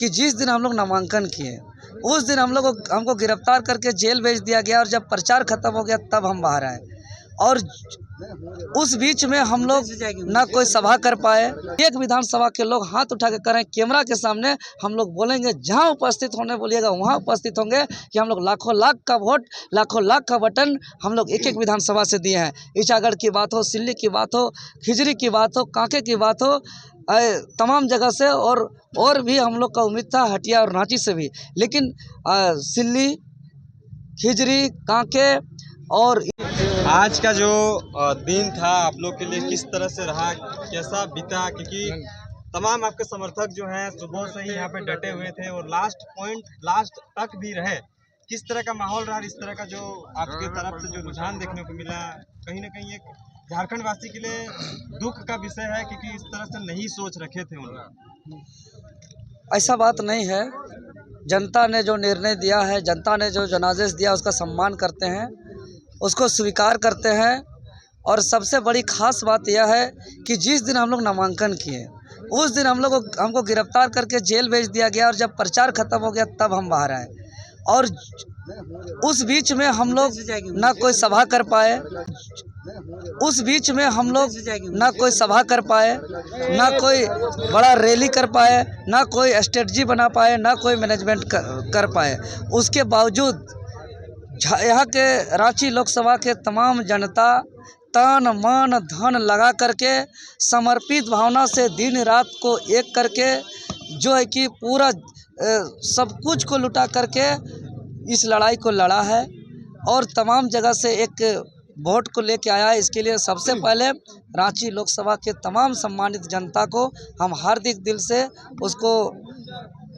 कि जिस दिन हम लोग नामांकन किए उस दिन हमको गिरफ्तार करके जेल भेज दिया गया और जब प्रचार खत्म हो गया तब हम बाहर आए। और उस बीच में हम लोग ना कोई सभा कर पाए। एक विधानसभा के लोग हाथ उठा के करें कैमरा के सामने हम लोग बोलेंगे, जहां उपस्थित होने बोलिएगा वहां उपस्थित होंगे कि हम लोग लाखों लाख का वोट, लाखों लाख का बटन हम लोग एक एक विधानसभा से दिए हैं। ईचागढ़ की बात हो, सिल्ली की बात हो, खिजरी की बात हो, कांके की बात हो, तमाम जगह से और भी हम लोग का उम्मीद था हटिया और रांची से भी, लेकिन सिल्ली, खिजरी, कांके और आज का जो दिन था आप लोग के लिए किस तरह से रहा, कैसा बीता? क्योंकि तमाम आपके समर्थक जो हैं सुबह से ही यहाँ पे डटे हुए थे और लास्ट तक भी रहे। किस तरह का माहौल रहा? इस तरह का जो आपके तरफ से जो रुझान देखने को मिला, कहीं ना कहीं एक झारखंड वासी के लिए दुख का विषय है, क्योंकि इस तरह से नहीं सोच रखे थे उन लोग। ऐसा बात नहीं है। जनता ने जो निर्णय दिया है, जनता ने जो जनादेश दिया उसका सम्मान करते हैं, उसको स्वीकार करते हैं। और सबसे बड़ी खास बात यह है कि जिस दिन हम लोग नामांकन किए उस दिन हमको गिरफ्तार करके जेल भेज दिया गया और जब प्रचार खत्म हो गया तब हम बाहर आए। और उस बीच में हम लोग ना कोई सभा कर पाए, ना कोई बड़ा रैली कर पाए, ना कोई स्ट्रेटजी बना पाए, ना कोई मैनेजमेंट कर पाए। उसके बावजूद यहाँ के रांची लोकसभा के तमाम जनता तन मन धन लगा करके समर्पित भावना से दिन रात को एक करके जो है कि पूरा सब कुछ को लुटा करके इस लड़ाई को लड़ा है और तमाम जगह से एक वोट को लेके आया है। इसके लिए सबसे पहले रांची लोकसभा के तमाम सम्मानित जनता को हम हार्दिक दिल से उसको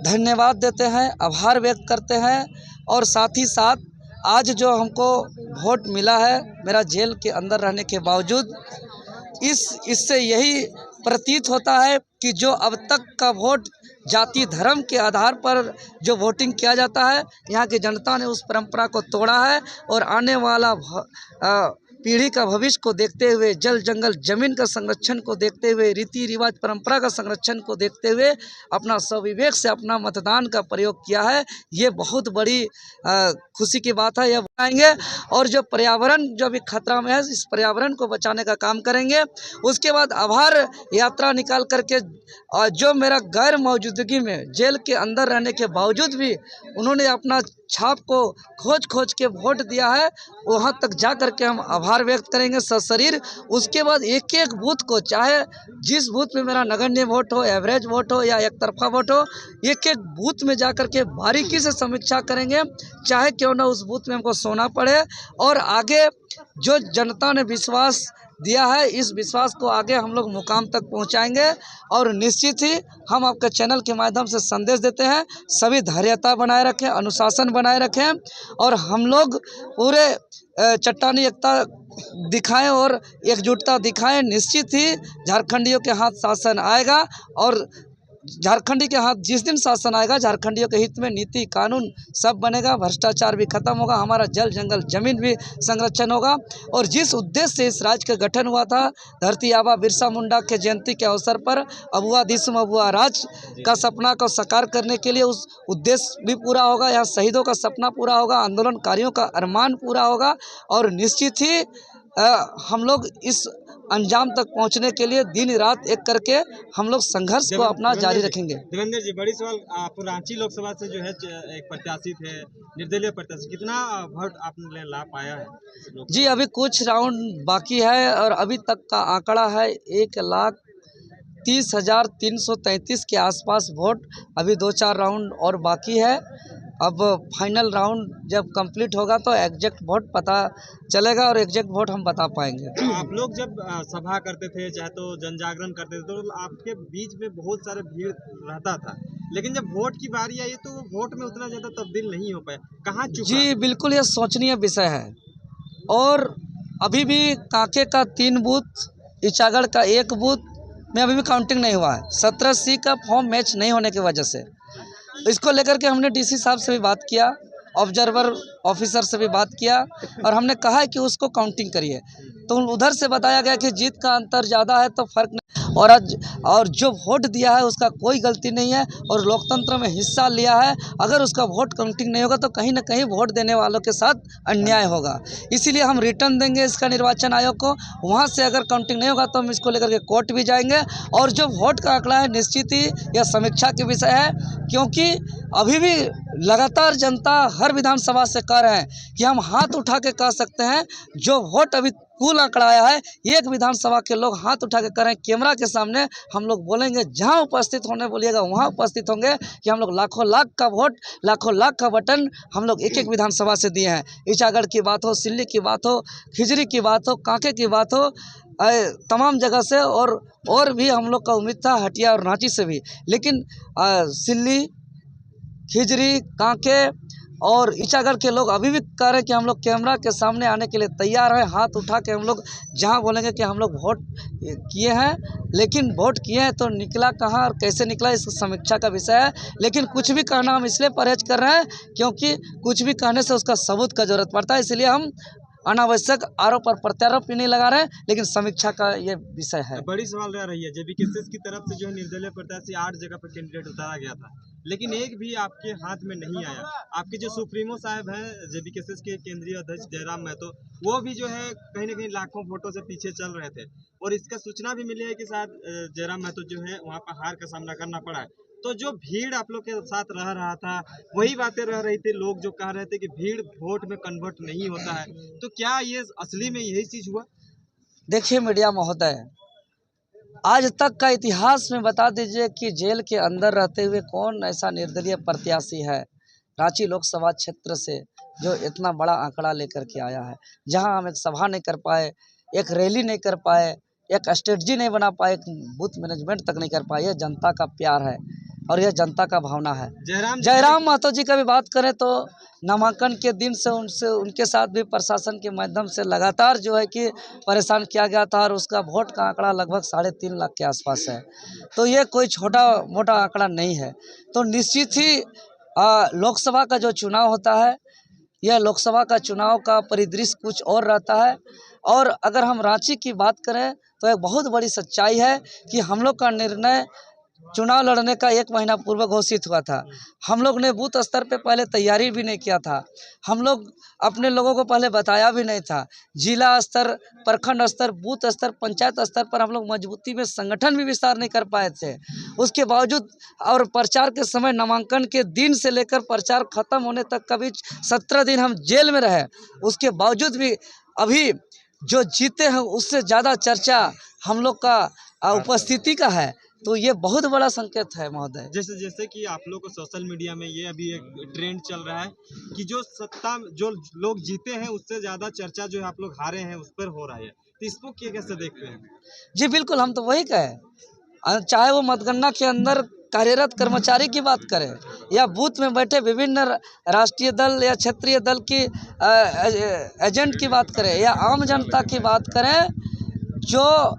धन्यवाद देते हैं, आभार व्यक्त करते हैं। और साथ ही साथ आज जो हमको वोट मिला है मेरा जेल के अंदर रहने के बावजूद, इससे यही प्रतीत होता है कि जो अब तक का वोट जाति धर्म के आधार पर जो वोटिंग किया जाता है, यहाँ की जनता ने उस परंपरा को तोड़ा है। और आने वाला पीढ़ी का भविष्य को देखते हुए, जल जंगल जमीन का संरक्षण को देखते हुए, रीति रिवाज परंपरा का संरक्षण को देखते हुए अपना स्वविवेक से अपना मतदान का प्रयोग किया है। ये बहुत बड़ी खुशी की बात है। यह बनाएंगे और जो पर्यावरण जो अभी खतरा में है, इस पर्यावरण को बचाने का काम करेंगे। उसके बाद आभार यात्रा निकाल करके जो मेरा गैर मौजूदगी में जेल के अंदर रहने के बावजूद भी उन्होंने अपना छाप को खोज के वोट दिया है, वहाँ तक जा करके हम आभार व्यक्त करेंगे सशरीर। उसके बाद एक एक बूथ को, चाहे जिस बूथ में मेरा नगण्य वोट हो, एवरेज वोट हो या एक तरफा वोट हो, एक एक बूथ में जा करके बारीकी से समीक्षा करेंगे, चाहे क्यों ना उस बूथ में हमको सोना पड़े। और आगे जो जनता ने विश्वास दिया है, इस विश्वास को आगे हम लोग मुकाम तक पहुंचाएंगे। और निश्चित ही हम आपके चैनल के माध्यम से संदेश देते हैं, सभी धैर्यता बनाए रखें, अनुशासन बनाए रखें और हम लोग पूरे चट्टानी एकता दिखाएं और एकजुटता दिखाएं। निश्चित ही झारखंडियों के हाथ शासन आएगा और झारखंडी के हाथ जिस दिन शासन आएगा, झारखंडियों के हित में नीति कानून सब बनेगा, भ्रष्टाचार भी खत्म होगा, हमारा जल जंगल जमीन भी संरक्षण होगा। और जिस उद्देश्य से इस राज्य का गठन हुआ था, धरती आबा बिरसा मुंडा के जयंती के अवसर पर अबुआ दिसम अबुआ राज का सपना को साकार करने के लिए उस उद्देश्य भी पूरा होगा। यहाँ शहीदों का सपना पूरा होगा, आंदोलनकारियों का अरमान पूरा होगा। और निश्चित ही हम लोग इस अंजाम तक पहुंचने के लिए दिन रात एक करके हम लोग संघर्ष को अपना जारी रखेंगे। देवेंद्र जी, बड़ी सवाल, आप रांची लोकसभा से जो है एक प्रत्याशी थे, निर्दलीय प्रत्याशी, कितना वोट आपने ला पाया है? जी, अभी कुछ राउंड बाकी है और अभी तक का आंकड़ा है 1,30,333 के आसपास वोट। अभी 2-4 राउंड और बाकी है। अब फाइनल राउंड जब कंप्लीट होगा तो एग्जैक्ट वोट पता चलेगा और एग्जैक्ट वोट हम बता पाएंगे। आप लोग जब सभा करते थे, चाहे तो जन जागरण करते थे, तो आपके बीच में बहुत सारे भीड़ रहता था, लेकिन जब वोट की बारी आई तो वोट में उतना ज़्यादा तब्दील नहीं हो पाया, कहाँ चुका? जी बिल्कुल, यह सोचनीय विषय है। और अभी भी कांके का 3 बूथ, ईचागढ़ का 1 बूथ में अभी भी काउंटिंग नहीं हुआ है, 17C का फॉर्म मैच नहीं होने की वजह से। इसको लेकर के हमने डीसी साहब से भी बात किया, ऑब्जर्वर ऑफिसर से भी बात किया और हमने कहा है कि उसको काउंटिंग करिए। तो उधर से बताया गया कि जीत का अंतर ज़्यादा है तो फर्क नहीं। और जो वोट दिया है उसका कोई गलती नहीं है और लोकतंत्र में हिस्सा लिया है। अगर उसका वोट काउंटिंग नहीं होगा तो कहीं ना कहीं वोट देने वालों के साथ अन्याय होगा। इसीलिए हम रिटर्न देंगे इसका निर्वाचन आयोग को। वहाँ से अगर काउंटिंग नहीं होगा तो हम इसको लेकर के कोर्ट भी जाएंगे। और जो वोट का आंकड़ा है निश्चित ही यह समीक्षा के विषय है, क्योंकि अभी भी लगातार जनता हर विधानसभा से कह रहे हैं कि हम हाथ उठा के कह सकते हैं जो वोट अभी कुल आंकड़ा आया है, एक विधानसभा के लोग हाथ उठा के कह रहे हैं कैमरा के सामने। हम लोग बोलेंगे जहां उपस्थित होने बोलिएगा वहां उपस्थित होंगे कि हम लोग लाखों लाख का वोट, लाखों लाख का बटन हम लोग एक एक विधानसभा से दिए हैं। ईचागढ़ की बात हो, सिल्ली की बात हो, खिजरी की बात हो, कांके की बात हो, तमाम जगह से और भी हम लोग का उम्मीद था हटिया और रांची से भी। लेकिन सिल्ली, खिजरी, कांके और ईचागढ़ के लोग अभी भी कह रहे हैं कि हम लोग कैमरा के सामने आने के लिए तैयार हैं। हाथ उठा के हम लोग जहां बोलेंगे कि हम लोग वोट किए हैं, लेकिन वोट किए हैं तो निकला कहां और कैसे निकला इस समीक्षा का विषय है। लेकिन कुछ भी कहना हम इसलिए परहेज कर रहे हैं क्योंकि कुछ भी कहने से उसका सबूत का जरूरत पड़ता है। इसलिए हम अनावश्यक आरोप और प्रत्यारोप भी नहीं लगा रहे हैं, लेकिन समीक्षा का ये विषय है। बड़ी सवाल रह रही है जेबीकेएस की तरफ से जो है निर्दलीय प्रत्याशी 8 जगह पर कैंडिडेट उतारा गया था, लेकिन एक भी आपके हाथ में नहीं आया। आपके जो सुप्रीमो साहब हैं जेबीकेएस के केंद्रीय अध्यक्ष जयराम महतो, वो भी जो है कहीं ना कहीं लाखों वोटों से पीछे चल रहे थे और इसका सूचना भी मिली है कि शायद जयराम महतो जो है वहाँ पर हार का सामना करना पड़ा है। तो जो भीड़ आप लोग के साथ रह रहा था वही बातें रह रही थी, लोग जो कह रहे थे कि भीड़ वोट में कन्वर्ट नहीं होता है, तो क्या ये असली में यही चीज हुआ? देखिए मीडिया महोदय, आज तक का इतिहास में बता दीजिए कि जेल के अंदर रहते हुए कौन ऐसा निर्दलीय प्रत्याशी है रांची लोकसभा क्षेत्र से जो इतना बड़ा आंकड़ा लेकर के आया है। जहां हम एक सभा नहीं कर पाए, एक रैली नहीं कर पाए, एक स्ट्रेटजी नहीं बना पाए, एक बूथ मैनेजमेंट तक नहीं कर पाए। यह जनता का प्यार है और यह जनता का भावना है। जयराम महतो जी का भी बात करें तो नामांकन के दिन से उनके साथ भी प्रशासन के माध्यम से लगातार जो है कि परेशान किया गया था और उसका वोट का आंकड़ा लगभग 3.5 लाख के आसपास है। तो ये कोई छोटा मोटा आंकड़ा नहीं है। तो निश्चित ही लोकसभा का जो चुनाव होता है, यह लोकसभा का चुनाव का परिदृश्य कुछ और रहता है। और अगर हम रांची की बात करें तो एक बहुत बड़ी सच्चाई है कि हम लोग का निर्णय चुनाव लड़ने का 1 महीना पूर्व घोषित हुआ था। हम लोग ने बूथ स्तर पे पहले तैयारी भी नहीं किया था। हम लोग अपने लोगों को पहले बताया भी नहीं था। जिला स्तर, प्रखंड स्तर, बूथ स्तर, पंचायत स्तर पर हम लोग मजबूती में संगठन भी विस्तार नहीं कर पाए थे। उसके बावजूद और प्रचार के समय नामांकन के दिन से लेकर प्रचार खत्म होने तक का भी 17 दिन हम जेल में रहे। उसके बावजूद भी अभी जो जीते हैं उससे ज़्यादा चर्चा हम लोग का उपस्थिति का है। तो ये बहुत बड़ा संकेत है महोदय। जैसे कि आप लोग को सोशल मीडिया में ये अभी एक ट्रेंड चल रहा है कि जो लोग जीते हैं उससे ज्यादा चर्चा जो है आप लोग हारे हैं उस पर हो रहा है, तो इसको कैसे देखते हैं? जी बिल्कुल, हम तो वही कहें, चाहे वो मतगणना के अंदर कार्यरत कर्मचारी की बात करें या बूथ में बैठे विभिन्न राष्ट्रीय दल या क्षेत्रीय दल की एजेंट की बात करें या आम जनता की बात करें, जो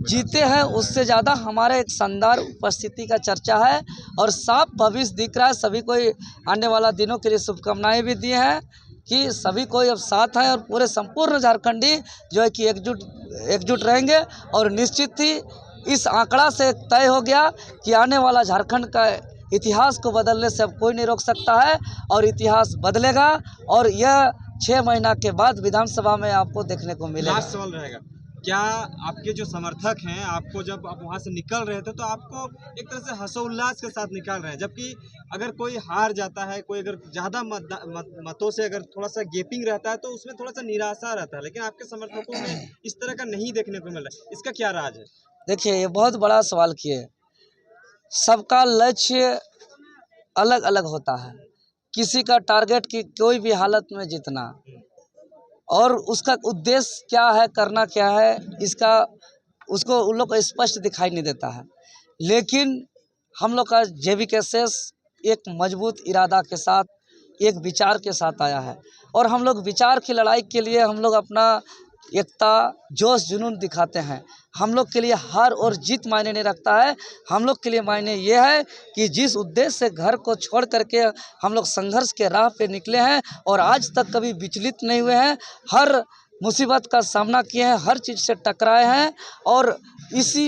जीते हैं उससे ज़्यादा हमारे एक शानदार उपस्थिति का चर्चा है और साफ भविष्य दिख रहा है। सभी कोई आने वाला दिनों के लिए शुभकामनाएं भी दी हैं कि सभी कोई अब साथ हैं और पूरे संपूर्ण झारखंडी जो है कि एकजुट रहेंगे। और निश्चित ही इस आंकड़ा से तय हो गया कि आने वाला झारखंड का इतिहास को बदलने से अब कोई नहीं रोक सकता है और इतिहास बदलेगा और यह 6 महीना के बाद विधानसभा में आपको देखने को मिलेगा। लास्ट सवाल रहेगा, क्या आपके जो समर्थक हैं आपको जब आप वहाँ से निकल रहे थे तो आपको एक तरह से हर्षोल्लास के साथ निकाल रहे हैं, जबकि अगर कोई हार जाता है, कोई अगर ज़्यादा मतों से अगर थोड़ा सा गैपिंग रहता है तो उसमें थोड़ा सा निराशा रहता है, लेकिन आपके समर्थकों में इस तरह का नहीं देखने को मिल रहा है, इसका क्या राज है? देखिए, ये बहुत बड़ा सवाल किए। सबका लक्ष्य अलग अलग होता है। किसी का टारगेट की कोई भी हालत में जीतना और उसका उद्देश्य क्या है, करना क्या है, उसको उन लोग को स्पष्ट दिखाई नहीं देता है। लेकिन हम लोग का जेबीकेएस एक मजबूत इरादा के साथ, एक विचार के साथ आया है और हम लोग विचार की लड़ाई के लिए हम लोग अपना एकता, जोश, जुनून दिखाते हैं। हम लोग के लिए हार और जीत मायने नहीं रखता है। हम लोग के लिए मायने ये है कि जिस उद्देश्य से घर को छोड़ करके हम लोग संघर्ष के राह पे निकले हैं और आज तक कभी विचलित नहीं हुए हैं, हर मुसीबत का सामना किए हैं, हर चीज़ से टकराए हैं और इसी